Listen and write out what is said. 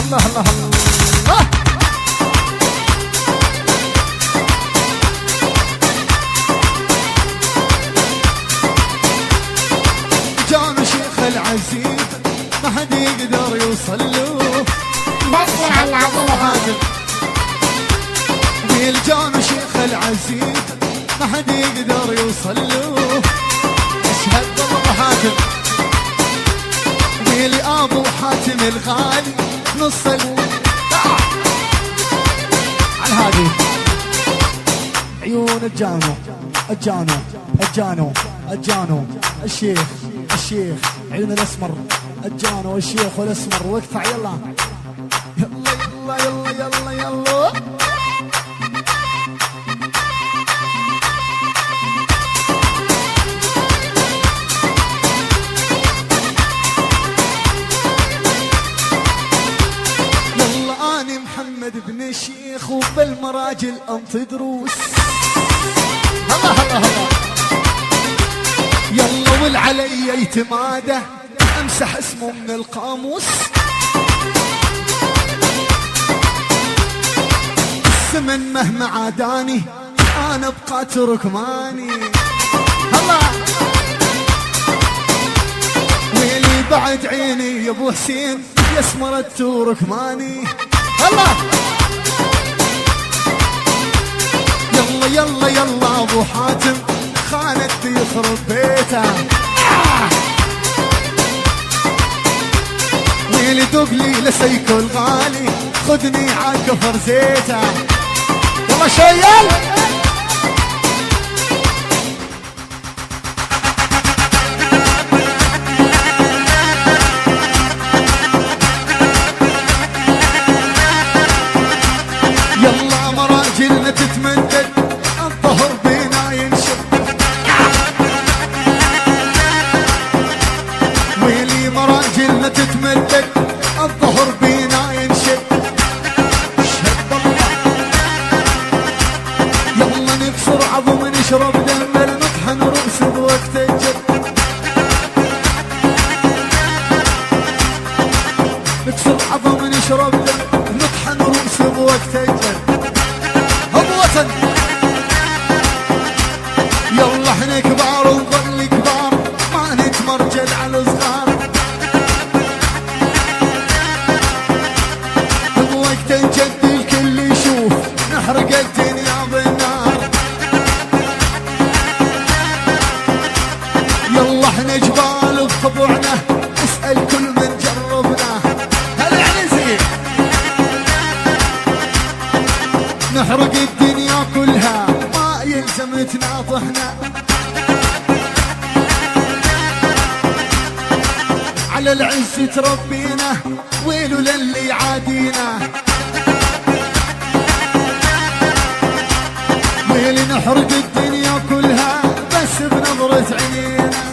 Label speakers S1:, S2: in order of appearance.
S1: الله الله الله. جانو شيخ العزيز ما حد يقدر يوصل له
S2: بس من عن العظيم
S1: قيل جانو شيخ العزيز ما حد يقدر يوصل له. اشهد بالله ابو حاتم قيل يا ابو حاتم الغالي نص على هذه عيون الجانو الجانو الجانو الجانو الشيخ الشيخ عيون الاسمر الجانو الشيخ والاسمر واقطع يلا يلا يلا يلا يلا يلا. يلا اني محمد بن الشيخ وبالمراجل انطي دروس. هلا هلا هلا. يلا والعلي يتماده امسح اسمه من القاموس. الزمن مهما عاداني انا ابقى تركماني. هلا ويلي بعد عيني يا ابو حسين يسمر التركماني. هلا يلا يلا يلا ابو حاتم خانت يخرب بيته. ويلي دقلي لسيكو الغالي خذني عالكفر زيته. يلا شيال يلا مراجلنا تتمدد الظهر بينا ينشف. ويلي مراجلنا تتمدد الظهر بينا ينشف. شد الله يلا نكسر عظم نشرب دم المطحن رؤس بوقت الجد. نكسر عظم نشرب دم نطحن رؤس بوقت الجد. هو وطن يلا احنا كبار ونظل كبار ما نتمرجل على الصغار. بوقت الجد الكل يشوف نحرق الدنيا بالنار. يلا احنا جبال بخضوعنا اسأل كل من جربنا. هلا يعني زين نحرق الدنيا كلها ما يلزم تناطحنا. على العز تربينا ويلو للي عادينا. ويلي نحرق الدنيا كلها بس بنظرة عينينا.